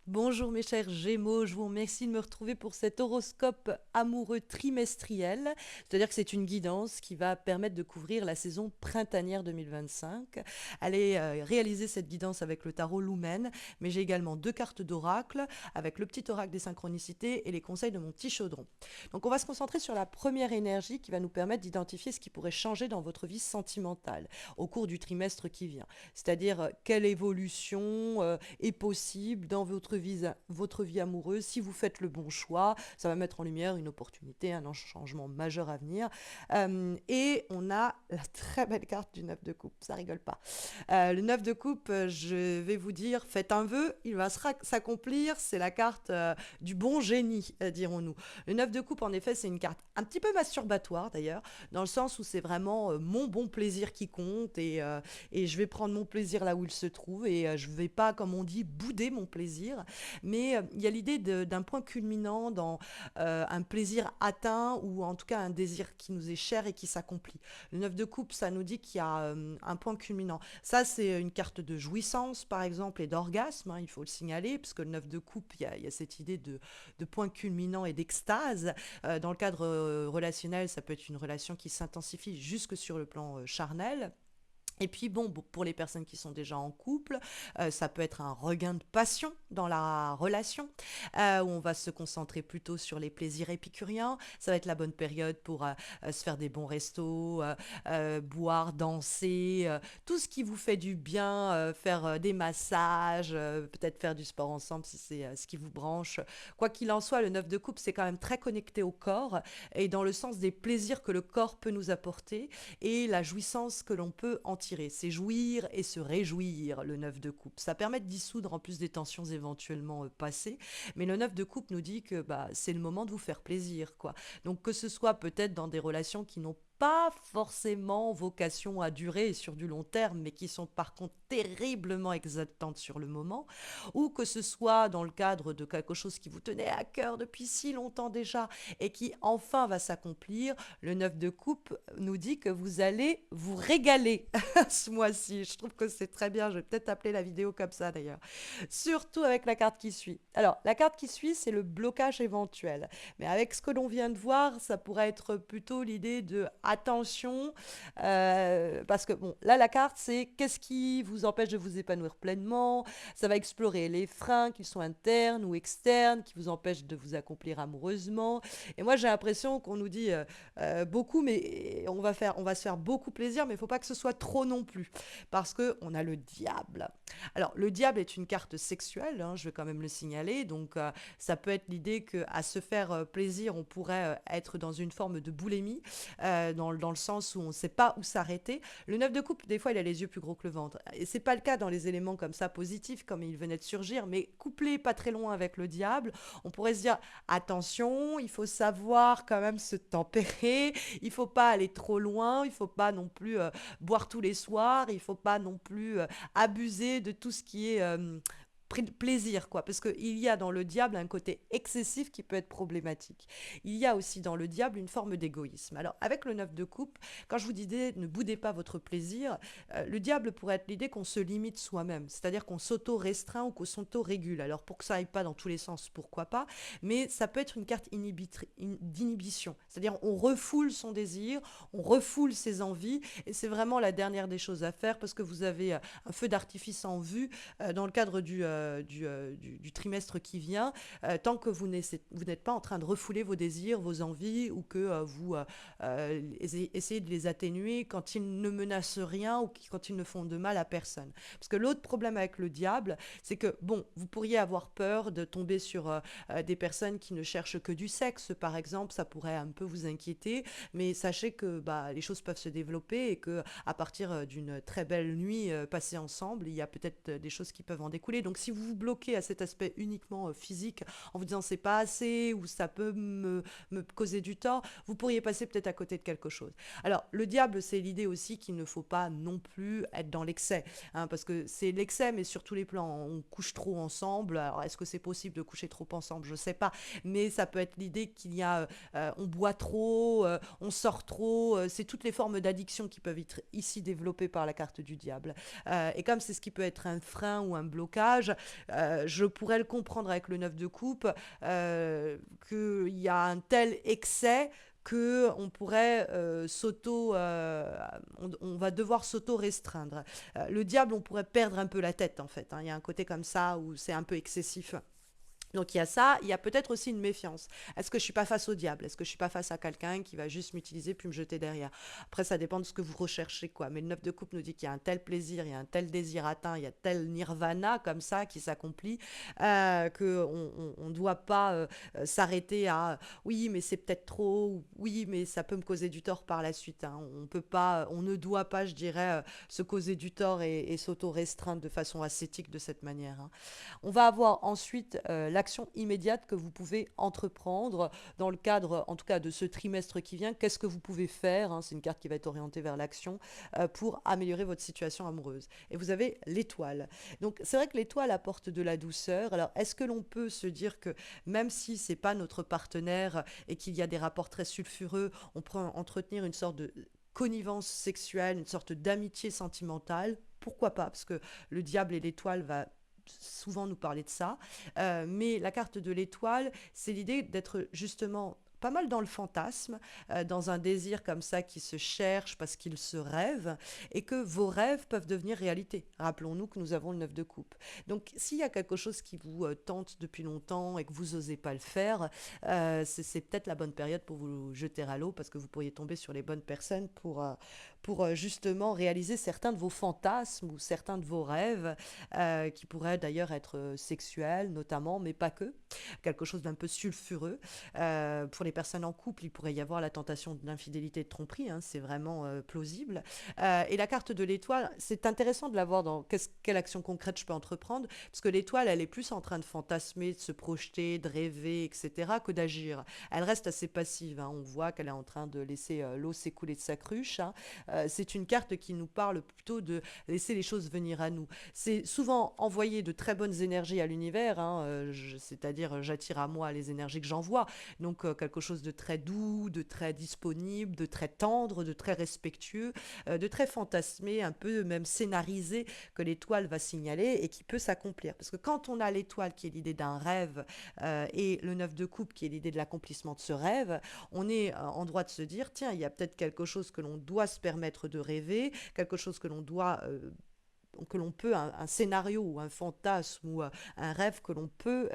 Bonjour mes chers Gémeaux, je vous remercie de me retrouver pour cet horoscope amoureux trimestriel. C'est-à-dire que c'est une guidance qui va permettre de couvrir la saison printanière 2025. Allez réaliser cette guidance avec le tarot Lumen, mais j'ai également deux cartes d'oracle avec le petit oracle des synchronicités et les conseils de mon petit chaudron. Donc on va se concentrer sur la première énergie qui va nous permettre d'identifier ce qui pourrait changer dans votre vie sentimentale au cours du trimestre qui vient. C'est-à-dire quelle évolution est possible dans votre vie amoureuse. Si vous faites le bon choix, ça va mettre en lumière une opportunité, un changement majeur à venir. Et on a la très belle carte du 9 de coupe, ça rigole pas. Le 9 de coupe, je vais vous dire, faites un vœu, il va s'accomplir, c'est la carte du bon génie, dirons-nous. Le 9 de coupe, en effet, c'est une carte un petit peu masturbatoire d'ailleurs, dans le sens où c'est vraiment mon bon plaisir qui compte et je vais prendre mon plaisir là où il se trouve et je vais pas, comme on dit, bouder mon plaisir. Mais il y a l'idée d'un point culminant dans un plaisir atteint ou en tout cas un désir qui nous est cher et qui s'accomplit. Le 9 de coupe, ça nous dit qu'il y a un point culminant. Ça, c'est une carte de jouissance, par exemple, et d'orgasme, hein, il faut le signaler, puisque le 9 de coupe, il y a cette idée de point culminant et d'extase. Dans le cadre relationnel, ça peut être une relation qui s'intensifie jusque sur le plan charnel. Et puis bon, pour les personnes qui sont déjà en couple, ça peut être un regain de passion dans la relation, où on va se concentrer plutôt sur les plaisirs épicuriens. Ça va être la bonne période pour se faire des bons restos, boire, danser, tout ce qui vous fait du bien, faire des massages, peut-être faire du sport ensemble si c'est ce qui vous branche. Quoi qu'il en soit, le 9 de coupe, c'est quand même très connecté au corps et dans le sens des plaisirs que le corps peut nous apporter et la jouissance que l'on peut en tirer. C'est jouir et se réjouir, le 9 de coupe. Ça permet de dissoudre en plus des tensions éventuellement passées, mais le 9 de coupe nous dit que bah, c'est le moment de vous faire plaisir, quoi. Donc que ce soit peut-être dans des relations qui n'ont pas forcément vocation à durer sur du long terme, mais qui sont par contre terriblement exaltantes sur le moment, ou que ce soit dans le cadre de quelque chose qui vous tenait à cœur depuis si longtemps déjà et qui enfin va s'accomplir, le 9 de coupe nous dit que vous allez vous régaler ce mois-ci. Je trouve que c'est très bien, je vais peut-être appeler la vidéo comme ça d'ailleurs. Surtout avec la carte qui suit. Alors, la carte qui suit, c'est le blocage éventuel. Mais avec ce que l'on vient de voir, ça pourrait être plutôt l'idée de attention, parce que bon, là la carte c'est qu'est-ce qui vous empêche de vous épanouir pleinement. Ça va explorer les freins, qu'ils soient internes ou externes, qui vous empêchent de vous accomplir amoureusement. Et moi j'ai l'impression qu'on nous dit beaucoup, mais on va se faire beaucoup plaisir, mais il faut pas que ce soit trop non plus, parce que on a le diable. Alors le diable est une carte sexuelle, hein, je vais quand même le signaler, donc ça peut être l'idée que à se faire plaisir, on pourrait être dans une forme de boulimie, dans le sens où on ne sait pas où s'arrêter. Le 9 de coupe, des fois, il a les yeux plus gros que le ventre. Et c'est pas le cas dans les éléments comme ça positifs, comme il venait de surgir, mais couplé pas très loin avec le diable, on pourrait se dire attention, il faut savoir quand même se tempérer, il faut pas aller trop loin, il faut pas non plus boire tous les soirs, il faut pas non plus abuser de tout ce qui est plaisir, quoi, parce qu'il y a dans le diable un côté excessif qui peut être problématique. Il y a aussi dans le diable une forme d'égoïsme. Alors, avec le 9 de coupe, quand je vous disais ne boudez pas votre plaisir, le diable pourrait être l'idée qu'on se limite soi-même, c'est-à-dire qu'on s'auto-restreint ou qu'on s'auto-régule. Alors, pour que ça aille pas dans tous les sens, pourquoi pas, mais ça peut être une carte d'inhibition, c'est-à-dire on refoule son désir, on refoule ses envies, et c'est vraiment la dernière des choses à faire parce que vous avez un feu d'artifice en vue dans le cadre du trimestre qui vient, tant que vous n'êtes pas en train de refouler vos désirs, vos envies, ou que vous essayez de les atténuer quand ils ne menacent rien ou quand ils ne font de mal à personne. Parce que l'autre problème avec le diable, c'est que, bon, vous pourriez avoir peur de tomber sur des personnes qui ne cherchent que du sexe, par exemple, ça pourrait un peu vous inquiéter, mais sachez que bah, les choses peuvent se développer et que à partir d'une très belle nuit passée ensemble, il y a peut-être des choses qui peuvent en découler. Donc si vous vous bloquez à cet aspect uniquement physique en vous disant c'est pas assez ou ça peut me causer du tort, vous pourriez passer peut-être à côté de quelque chose. Alors le diable, c'est l'idée aussi qu'il ne faut pas non plus être dans l'excès, hein, parce que c'est l'excès, mais sur tous les plans. On couche trop ensemble. Alors est-ce que c'est possible de coucher trop ensemble? Je sais pas, mais ça peut être l'idée qu'il y a, on boit trop, on sort trop. C'est toutes les formes d'addiction qui peuvent être ici développées par la carte du diable. Et comme c'est ce qui peut être un frein ou un blocage, je pourrais le comprendre avec le 9 de coupe, qu'il y a un tel excès que on pourrait on va devoir s'auto-restreindre. Le diable, on pourrait perdre un peu la tête en fait, hein. Il y a un côté comme ça où c'est un peu excessif. Donc il y a ça, il y a peut-être aussi une méfiance. Est-ce que je suis pas face au diable? Est-ce que je suis pas face à quelqu'un qui va juste m'utiliser puis me jeter derrière? Après, ça dépend de ce que vous recherchez, quoi. Mais le 9 de coupe nous dit qu'il y a un tel plaisir, il y a un tel désir atteint, il y a tel nirvana comme ça qui s'accomplit, qu'on ne doit pas s'arrêter à oui, mais c'est peut-être trop, ou oui, mais ça peut me causer du tort par la suite, hein. On peut pas, on ne doit pas, je dirais, se causer du tort et s'auto-restreindre de façon ascétique de cette manière, hein. On va avoir ensuite l'action immédiate que vous pouvez entreprendre dans le cadre, en tout cas, de ce trimestre qui vient. Qu'est-ce que vous pouvez faire, hein, c'est une carte qui va être orientée vers l'action pour améliorer votre situation amoureuse. Et vous avez l'étoile. Donc, c'est vrai que l'étoile apporte de la douceur. Alors, est-ce que l'on peut se dire que même si c'est pas notre partenaire et qu'il y a des rapports très sulfureux, on peut entretenir une sorte de connivence sexuelle, une sorte d'amitié sentimentale? Pourquoi pas? Parce que le diable et l'étoile va souvent nous parler de ça. Mais la carte de l'étoile, c'est l'idée d'être justement pas mal dans le fantasme, dans un désir comme ça qui se cherche parce qu'il se rêve, et que vos rêves peuvent devenir réalité. Rappelons-nous que nous avons le 9 de coupe. Donc s'il y a quelque chose qui vous tente depuis longtemps et que vous n'osez pas le faire, c'est peut-être la bonne période pour vous jeter à l'eau, parce que vous pourriez tomber sur les bonnes personnes pour justement réaliser certains de vos fantasmes ou certains de vos rêves, qui pourraient d'ailleurs être sexuels notamment, mais pas que. Quelque chose d'un peu sulfureux. Pour les personnes en couple, il pourrait y avoir la tentation de l'infidélité et de tromperie, hein, c'est vraiment plausible. Et la carte de l'étoile, c'est intéressant de la voir dans quelle action concrète je peux entreprendre, parce que l'étoile, elle est plus en train de fantasmer, de se projeter, de rêver, etc., que d'agir. Elle reste assez passive, hein. On voit qu'elle est en train de laisser l'eau s'écouler de sa cruche, hein. C'est une carte qui nous parle plutôt de laisser les choses venir à nous. C'est souvent envoyer de très bonnes énergies à l'univers, hein, c'est-à-dire j'attire à moi les énergies que j'envoie. Donc quelque chose de très doux, de très disponible, de très tendre, de très respectueux, de très fantasmé, un peu même scénarisé, que l'étoile va signaler et qui peut s'accomplir. Parce que quand on a l'étoile qui est l'idée d'un rêve, et le 9 de coupe qui est l'idée de l'accomplissement de ce rêve, on est en droit de se dire, tiens, il y a peut-être quelque chose que l'on doit se permettre de rêver, quelque chose que l'on doit que l'on peut, un scénario ou un fantasme ou un rêve que l'on peut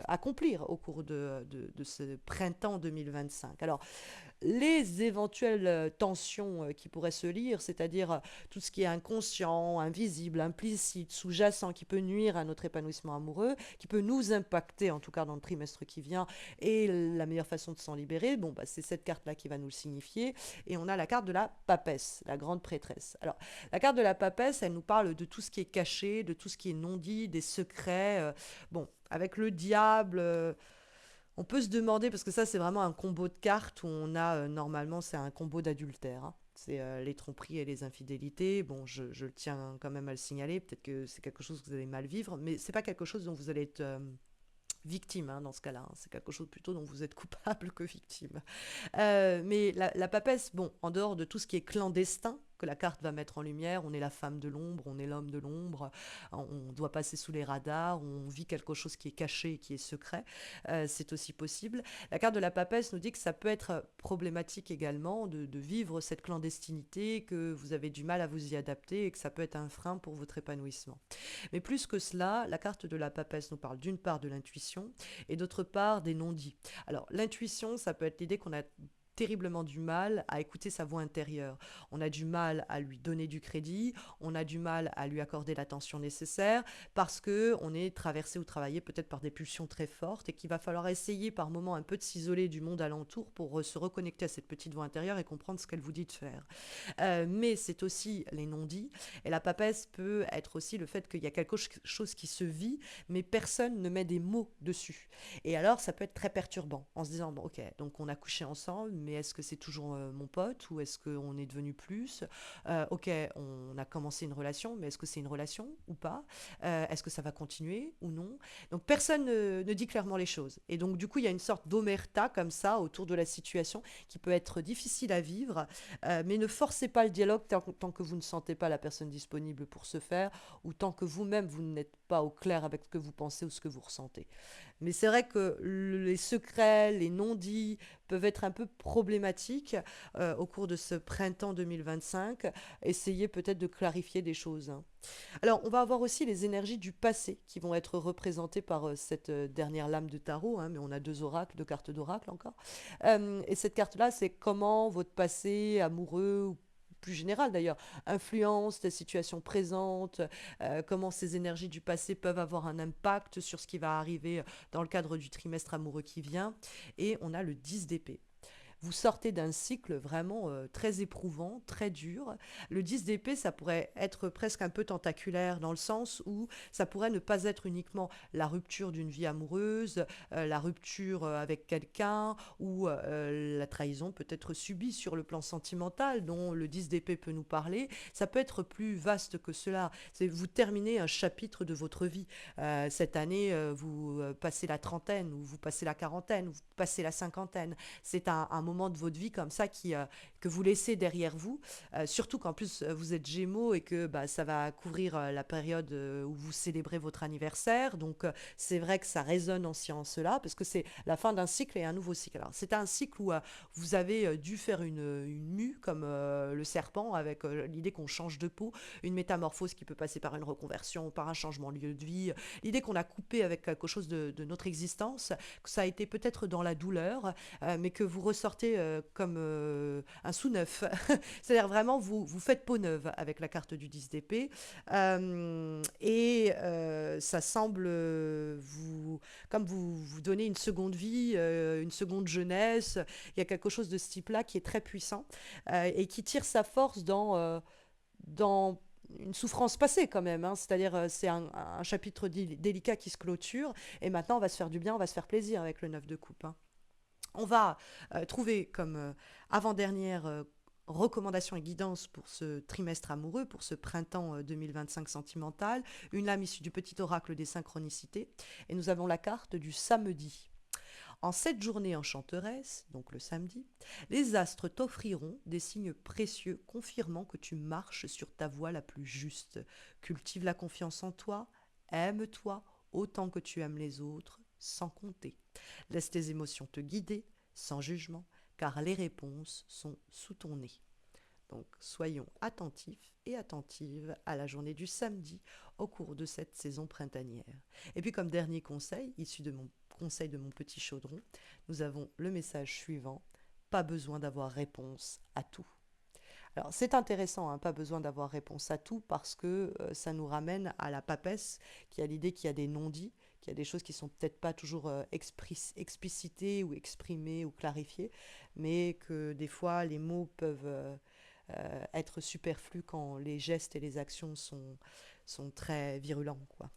accomplir au cours de ce printemps 2025. Alors, les éventuelles tensions qui pourraient se lire, c'est-à-dire tout ce qui est inconscient, invisible, implicite, sous-jacent, qui peut nuire à notre épanouissement amoureux, qui peut nous impacter, en tout cas dans le trimestre qui vient, et la meilleure façon de s'en libérer, bon, bah, c'est cette carte-là qui va nous le signifier. Et on a la carte de la papesse, la grande prêtresse. Alors, la carte de la papesse, elle nous parle de tout ce qui est caché, de tout ce qui est non dit, des secrets. Bon, avec le diable, on peut se demander, parce que ça c'est vraiment un combo de cartes où on a, normalement c'est un combo d'adultère, hein. C'est les tromperies et les infidélités. Bon, je le tiens quand même à le signaler. Peut-être que c'est quelque chose que vous allez mal vivre, mais c'est pas quelque chose dont vous allez être victime, hein, dans ce cas-là, hein. C'est quelque chose plutôt dont vous êtes coupable que victime. Mais la papesse, bon, en dehors de tout ce qui est clandestin, que la carte va mettre en lumière, on est la femme de l'ombre, on est l'homme de l'ombre, on doit passer sous les radars, on vit quelque chose qui est caché et qui est secret, c'est aussi possible. La carte de la papesse nous dit que ça peut être problématique également de vivre cette clandestinité, que vous avez du mal à vous y adapter et que ça peut être un frein pour votre épanouissement. Mais plus que cela, la carte de la papesse nous parle d'une part de l'intuition et d'autre part des non-dits. Alors l'intuition, ça peut être l'idée qu'on a terriblement du mal à écouter sa voix intérieure. On a du mal à lui donner du crédit, on a du mal à lui accorder l'attention nécessaire parce que on est traversé ou travaillé peut-être par des pulsions très fortes et qu'il va falloir essayer par moments un peu de s'isoler du monde alentour pour se reconnecter à cette petite voix intérieure et comprendre ce qu'elle vous dit de faire. Mais c'est aussi les non-dits, et la papesse peut être aussi le fait qu'il y a quelque chose qui se vit mais personne ne met des mots dessus. Et alors ça peut être très perturbant en se disant bon, ok, donc on a couché ensemble mais est-ce que c'est toujours mon pote ou est-ce qu'on est devenu plus? Ok, on a commencé une relation, mais est-ce que c'est une relation ou pas? Est-ce que ça va continuer ou non? Donc personne ne dit clairement les choses. Et donc du coup, il y a une sorte d'omerta comme ça autour de la situation qui peut être difficile à vivre, mais ne forcez pas le dialogue tant que vous ne sentez pas la personne disponible pour ce faire ou tant que vous-même vous n'êtes pas au clair avec ce que vous pensez ou ce que vous ressentez. Mais c'est vrai que les secrets, les non-dits peuvent être un peu problématiques au cours de ce printemps 2025. Essayez peut-être de clarifier des choses, hein. Alors, on va avoir aussi les énergies du passé qui vont être représentées par cette dernière lame de tarot, hein, mais on a deux oracles, deux cartes d'oracle encore. Et cette carte-là, c'est comment votre passé amoureux ou plus général d'ailleurs, influence ta situation présente, comment ces énergies du passé peuvent avoir un impact sur ce qui va arriver dans le cadre du trimestre amoureux qui vient. Et on a le 10 d'épée. Vous sortez d'un cycle vraiment très éprouvant, très dur. Le 10 d'épée, ça pourrait être presque un peu tentaculaire dans le sens où ça pourrait ne pas être uniquement la rupture d'une vie amoureuse, la rupture avec quelqu'un ou la trahison peut être subie sur le plan sentimental dont le 10 d'épée peut nous parler. Ça peut être plus vaste que cela. C'est vous terminez un chapitre de votre vie. Cette année, vous passez la trentaine ou vous passez la quarantaine ou vous passez la cinquantaine. C'est un moment de votre vie comme ça que vous laissez derrière vous. Surtout qu'en plus, vous êtes Gémeaux et que bah, ça va couvrir la période où vous célébrez votre anniversaire. Donc, c'est vrai que ça résonne aussi en cela parce que c'est la fin d'un cycle et un nouveau cycle. Alors, c'est un cycle où vous avez dû faire une mue comme le serpent avec l'idée qu'on change de peau, une métamorphose qui peut passer par une reconversion, par un changement de lieu de vie, l'idée qu'on a coupé avec quelque chose de notre existence, que ça a été peut-être dans la douleur, mais que vous ressortez comme un sous-neuf. C'est-à-dire vraiment, vous faites peau neuve avec la carte du 10 d'épée. Ça semble comme vous donner une seconde vie, une seconde jeunesse. Il y a quelque chose de ce type-là qui est très puissant et qui tire sa force dans une souffrance passée quand même, hein. C'est-à-dire c'est un chapitre délicat qui se clôture et maintenant on va se faire du bien, on va se faire plaisir avec le 9 de coupe, hein. On va trouver comme avant-dernière recommandation et guidance pour ce trimestre amoureux, pour ce printemps 2025 sentimental, une lame issue du petit oracle des synchronicités. Et nous avons la carte du samedi. En cette journée enchanteresse, donc le samedi, les astres t'offriront des signes précieux confirmant que tu marches sur ta voie la plus juste. Cultive la confiance en toi, aime-toi autant que tu aimes les autres, sans compter. Laisse tes émotions te guider, sans jugement, car les réponses sont sous ton nez. Donc soyons attentifs et attentives à la journée du samedi au cours de cette saison printanière. Et puis comme dernier conseil, issu de mon conseil de mon petit chaudron, nous avons le message suivant: pas besoin d'avoir réponse à tout. Alors c'est intéressant, hein, pas besoin d'avoir réponse à tout parce que ça nous ramène à la papesse qui a l'idée qu'il y a des non-dits, qu'il y a des choses qui sont peut-être pas toujours explicitées ou exprimées ou clarifiées, mais que des fois les mots peuvent être superflus quand les gestes et les actions sont très virulents, quoi.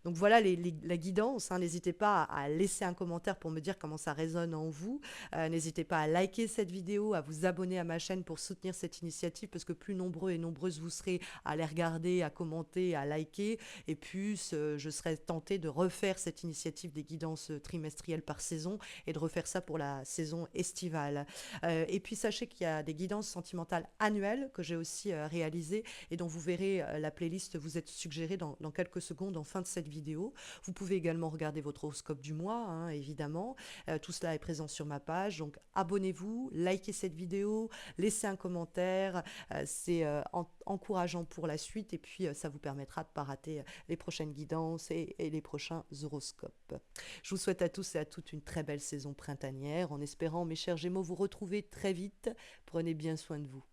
Donc voilà la guidance, hein. N'hésitez pas à laisser un commentaire pour me dire comment ça résonne en vous. N'hésitez pas à liker cette vidéo, à vous abonner à ma chaîne pour soutenir cette initiative parce que plus nombreux et nombreuses vous serez à les regarder, à commenter, à liker, et plus je serai tentée de refaire cette initiative des guidances trimestrielles par saison et de refaire ça pour la saison estivale. Et puis sachez qu'il y a des guidances sentimentales annuelles que j'ai aussi réalisées et dont vous verrez la playlist vous être suggérée dans quelques secondes en fin de cette vidéo. Vous pouvez également regarder votre horoscope du mois, hein, évidemment. Tout cela est présent sur ma page. Donc abonnez-vous, likez cette vidéo, laissez un commentaire. C'est encourageant pour la suite et puis ça vous permettra de ne pas rater les prochaines guidances et les prochains horoscopes. Je vous souhaite à tous et à toutes une très belle saison printanière en espérant, mes chers Gémeaux, vous retrouver très vite. Prenez bien soin de vous.